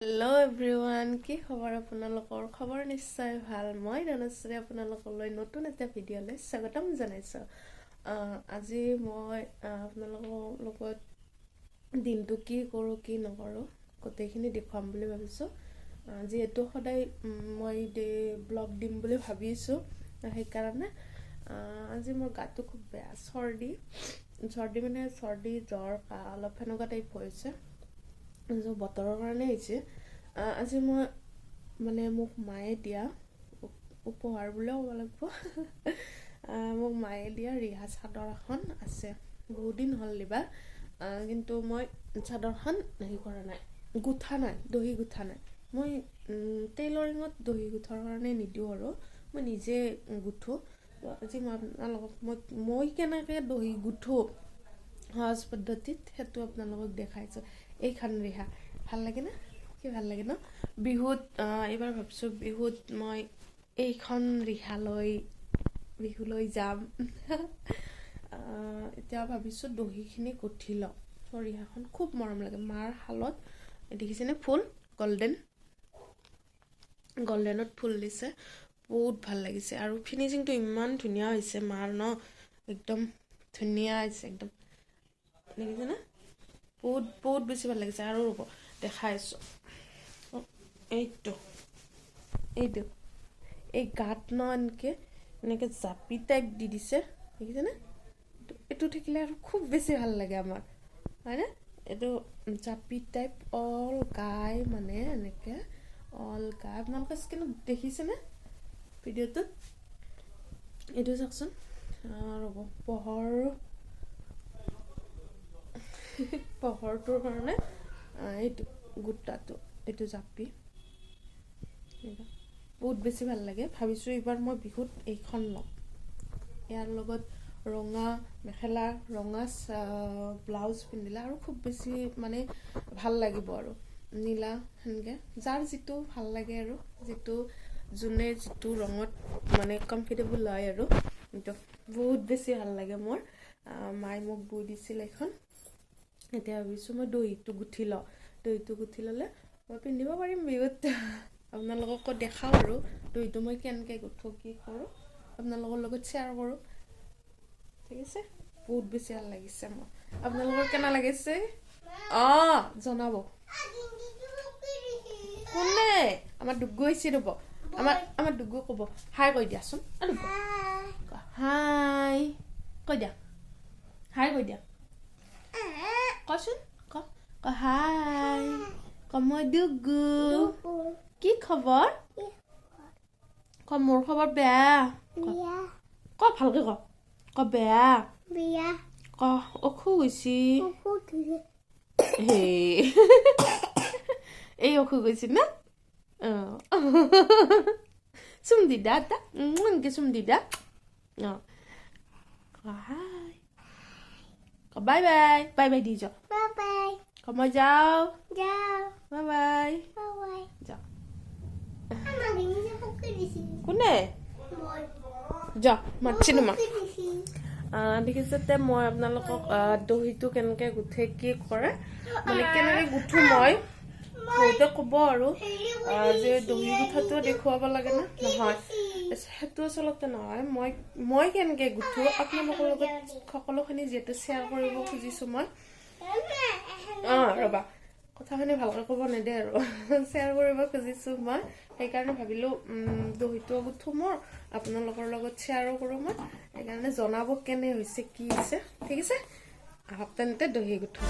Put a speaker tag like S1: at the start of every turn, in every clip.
S1: Hello' everyone, কি খবৰ? আপোনালোকৰ খবৰ নিশ্চয় ভাল। মই দhanashri আপোনালোকলৈ নতুন এটা ভিডিঅ'লৈ স্বাগতম জনাইছোঁ। আজি মই আপোনালোকৰ লগত দিনটো কি কৰোঁ কি নকৰোঁ গোটেইখিনি দেখুৱাম বুলি ভাবিছোঁ। যিহেতু সদায় মই ব্লগ দিম বুলি ভাবিছোঁ, সেইকাৰণে আজি মোৰ গাটো খুব বেয়া, চৰ্দি জ্বৰ অলপ সেনেকুৱা টাইপ হৈছে। বতৰৰ কাৰণে হৈছে। আজি মই মোক মায়ে দিয়া উপহাৰ বুলিও ক'ব লাগিব। মোক মায়ে দিয়া ৰিহা চাদৰ এখন আছে, বহুত দিন হ'ল দিবা, কিন্তু মই চাদৰখন কৰা নাই, গুঠা নাই, দহি গুঠা নাই। মই টেইলৰিঙত দহি গুঠাৰ কাৰণে নিদিওঁ আৰু মই নিজে গুঠোঁ। আজি মই আপোনালোকক মই কেনেকৈ দহি গুঠোঁ সহজ পদ্ধতিত সেইটো আপোনালোকক দেখাইছোঁ। এইখন ৰিহা ভাল লাগে না? কি ভাল লাগে ন? বিহুত এইবাৰ ভাবিছোঁ বিহুত মই এইখন বিহুলৈ যাম। এতিয়া ভাবিছোঁ দহিখিনি গুঠি লওঁ। ৰিহাখন খুব মৰম লাগে। মাৰ শালত দেখিছেনে ফুল গল্ডেনত ফুল দিছে, বহুত ভাল লাগিছে। আৰু ফিনিচিংটো ইমান ধুনীয়া হৈছে মাৰ ন, একদম ধুনীয়া হৈছে, একদম দেখিছেনে? বহুত বেছি ভাল লাগিছে। আৰু ৰ'ব দেখাইছোঁ, এইটো এই গাঁত ন এনেকৈ জাপি টাইপ দি দিছে, দেখিছেনে? এইটো থাকিলে আৰু খুব বেছি ভাল লাগে আমাৰ, হয়নে? এইটো জাপি টাইপ অল গাই এনেকৈ অল গাই আপোনালোকে স্কিনত দেখিছেনে ভিডিঅ'টোত? এইটো চাওকচোন, ৰ'ব পোহৰটোৰ কাৰণে এইটো গোটাটো, এইটো জাপি বহুত বেছি ভাল লাগে। ভাবিছোঁ এইবাৰ মই বিহুত এইখন ল'ম। ইয়াৰ লগত ৰঙা মেখেলা, ৰঙা ব্লাউজ পিন্ধিলে আৰু খুব বেছি ভাল লাগিব। আৰু নীলা সেনেকৈ যাৰ যিটো ভাল লাগে আৰু যোনে যিটো ৰঙত কমফৰ্টেবল হয় আৰু কিন্তু বহুত বেছি ভাল লাগে মোৰ। মায়ে মোক বৈ দিছিল এইখন। এতিয়া ভাবিছোঁ মই দহিটো গুঠি লওঁ। দহিটো গুঠি ল'লে মই পিন্ধিব পাৰিম বিহুত। আপোনালোককো দেখাওঁ আৰু দহিটো মই কেনেকৈ গুঠোঁ কি কৰোঁ আপোনালোকৰ লগত শ্বেয়াৰ কৰোঁ, ঠিক আছে? বহুত বেছি ভাল লাগিছে মোৰ। আপোনালোকৰ কেনে লাগিছে জনাব। কোনে? আমাৰ ডুগু হৈছে, ৰ'ব আমাৰ ডুগু ক'ব হাই কৈ দিয়াচোন। হাই কৈ দিয়া, কচোন, ক হাই, মই ডুগু। কি খবৰ? মোৰ খবৰ বেয়া। ভালকে ক বেয়া। অসুখ হৈছে। এই অসুখ হৈছে না? চুম দিদা এনেকে চুম দিদা। হাই, বাই বাই দি যাও। মই যাও, বাই বাই যাও। কোনে? যা মাতছি তোমাক। দেখিছে মই আপোনালোকক দহিটো কেনেকৈ গুঠে কি কৰে কেনেকৈ গুঠো মই বহুতে ক'ব আৰু যে দহি গুঠাটো দেখুৱাব লাগে না? নহয়, সেইটো আচলতে নহয়। মই কেনেকৈ গুঠো আপোনালোকৰ লগত সকলোখিনি যিহেতু শ্বেয়াৰ কৰিব খুজিছোঁ মই। ৰ'বা, কথাখিনি ভালকৈ ক'ব নিদে আৰু শ্বেয়াৰ কৰিব খুজিছোঁ মই, সেইকাৰণে ভাবিলোঁ দহিটো গুঠোঁ মোৰ, আপোনালোকৰ লগত শ্বেয়াৰো কৰোঁ মই। সেইকাৰণে জনাব কেনে হৈছে কি হৈছে, ঠিক আছে? আহক তেন্তে দহি গুঠোঁ।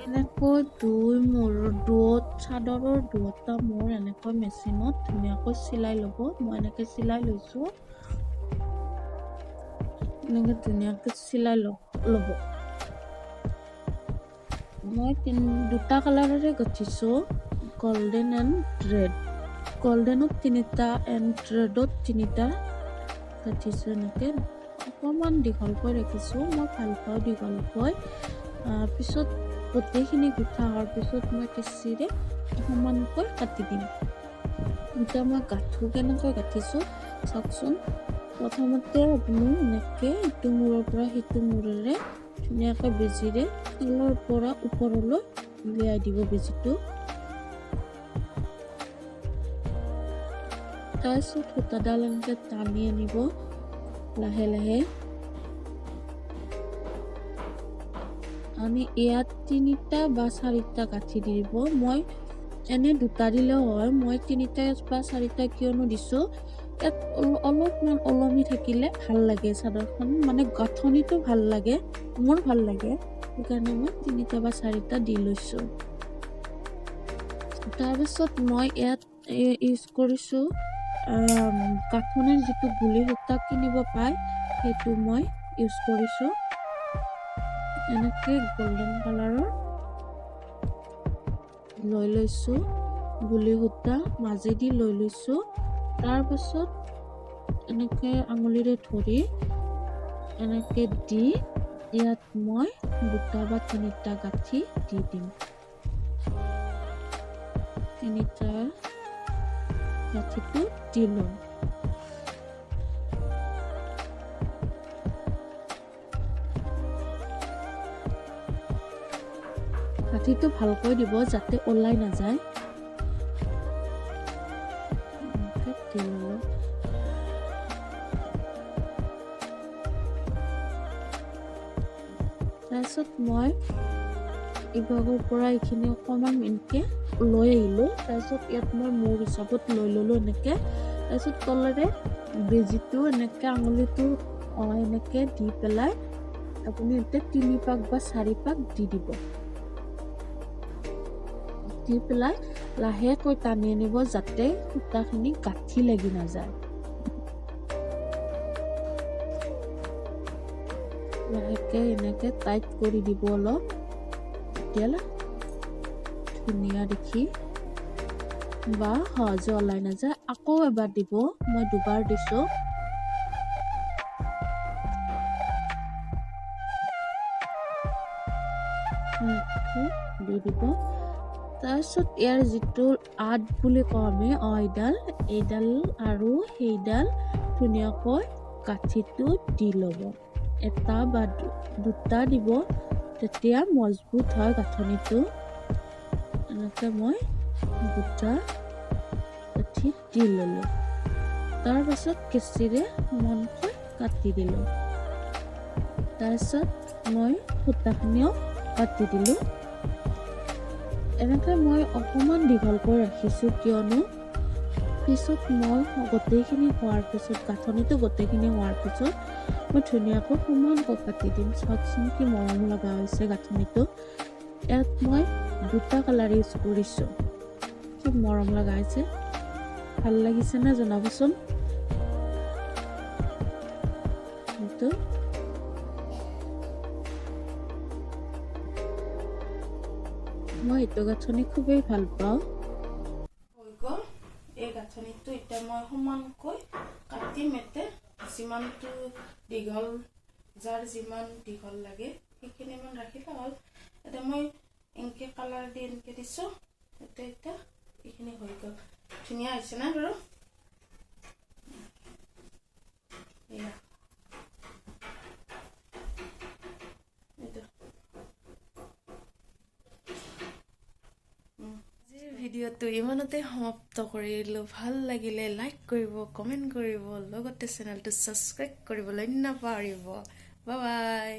S1: এনেকৈ চাদৰৰ দুটা মোৰ এনেকৈ মেচিনত ধুনীয়াকৈ চিলাই ল'ব। মই এনেকৈ চিলাই লৈছোঁ, এনেকৈ ধুনীয়াকৈ চিলাই ল'ব। মই দুটা কালাৰেৰে গুঠিছোঁ, গল্ডেন এণ্ড ৰেড। গল্ডেনত 3টা এণ্ড ৰেডত 3টা গুঠিছোঁ। এনেকৈ অকণমান দীঘলকৈ ৰাখিছোঁ, মই ভাল পাওঁ দীঘলকৈ। পিছত গোটেইখিনি গুঠা হোৱাৰ পিছত মই কেঁচিৰে সমানকৈ কাটি দিম। এতিয়া মই কেনেকৈ গাঠিছোঁ চাওকচোন। প্ৰথমতে আপুনি এনেকৈ ইটো মূৰৰ পৰা সিটো মূৰেৰে
S2: ধুনীয়াকৈ বেজিৰে তলৰ পৰা ওপৰলৈ উলিয়াই দিব বেজিটো। তাৰপিছত সূতাডাল এনেকৈ টানি আনিব লাহে লাহে। আমি ইয়াত 3টা বা 4টা গাঁঠি দিব। মই এনে 2টা দিলেও হয়, মই 3টা বা 4টা কিয়নো দিছোঁ, ইয়াত অলপমান ওলমি থাকিলে ভাল লাগে চাদৰখন, মানে গাঁথনিটো ভাল লাগে, মোৰ ভাল লাগে, সেইকাৰণে মই 3টা বা 4টা দি লৈছোঁ। তাৰপিছত মই ইয়াত ইউজ কৰিছোঁ গাঁথনিৰ যিটো গুলি সূতা কিনিব পায়, সেইটো মই ইউজ কৰিছোঁ। এনেকৈ গোল্ডেন কালাৰৰ লৈ লৈছোঁ, গুলি সূতা মাজেদি লৈ লৈছোঁ। তাৰপাছত এনেকৈ আঙুলিৰে ধৰি এনেকৈ দি ইয়াত মই 2টা বা 3টা গাঁঠি দি দিম। 3টা গাঁঠিটো দি ল'ম। গাঁঠিটো ভালকৈ দিব যাতে ওলাই নাযায়। তাৰপিছত মই ইভাগৰ পৰা এইখিনি অকণমান এনেকৈ লৈ আহিলোঁ। তাৰপিছত ইয়াত মই মোৰ হিচাপত লৈ ল'লোঁ এনেকৈ। তাৰপিছত তলেৰে বেজিটো এনেকৈ আঙুলিটো এনেকৈ দি পেলাই আপুনি এতিয়া 3 পাক বা 4 পাক দি দিব। দি পেলাই লাহেকৈ টানি আনিব যাতে সূতাখিনি গাঁঠি লাগি নাযায়। লাহেকৈ এনেকৈ টাইট কৰি দিব অলপ, তেতিয়াহ'লে ধুনীয়া দেখি বা সহজে ওলাই নাযায়। আকৌ এবাৰ দিব, মই 2বাৰ দিছোঁ। দি দিব। তাৰপিছত ইয়াৰ যিটো আঠ বুলি কওঁ আমি, এইডাল আৰু সেইডাল ধুনীয়াকৈ গাঁঠিটো দি ল'ব। 1টা বা 2টা দিব, তেতিয়া মজবুত হয় গাঁথনিটো। এনেকৈ মই 2টা গাঁঠি দি ল'লোঁ। তাৰপাছত কেঁচিৰে সমানকৈ কাটি দিলোঁ। তাৰপিছত মই সূতাখিনিও কাটি দিলোঁ। এনেকৈ মই অকণমান দীঘলকৈ ৰাখিছোঁ, কিয়নো পিছত মই গোটেইখিনি হোৱাৰ পিছত, গাঁথনিটো গোটেইখিনি হোৱাৰ পিছত মই ধুনীয়াকৈ সমানকৈ কাটি দিম। চাওকচোন কি মৰম লগা হৈছে গাঁথনিটো। ইয়াত মই 2টা কালাৰ ইউজ কৰিছোঁ, কি মৰম লগা হৈছে। ভাল লাগিছে নে জনাবচোন। মই এইটো গাঁথনি খুবেই ভাল পাওঁ। হৈ গ'ল এই গাঁথনিটো। এতিয়া মই সমানকৈ কাটিম। যিমানটো দীঘল, যাৰ যিমান দীঘল লাগে সেইখিনিমান ৰাখিলে হ'ল। এতিয়া মই এনেকৈ কালাৰ দি এনেকৈ দিছোঁ। এতিয়া এইখিনি হৈ গ'ল। ধুনীয়া হৈছে না বাৰু। এয়া ভিডিঅ'টো ইমানতে সমাপ্ত কৰিলোঁ। ভাল লাগিলে লাইক কৰিব, কমেণ্ট কৰিব, লগতে চেনেলটো ছাবস্ক্ৰাইব কৰিবলৈ নাপাহৰিব। Bye bye.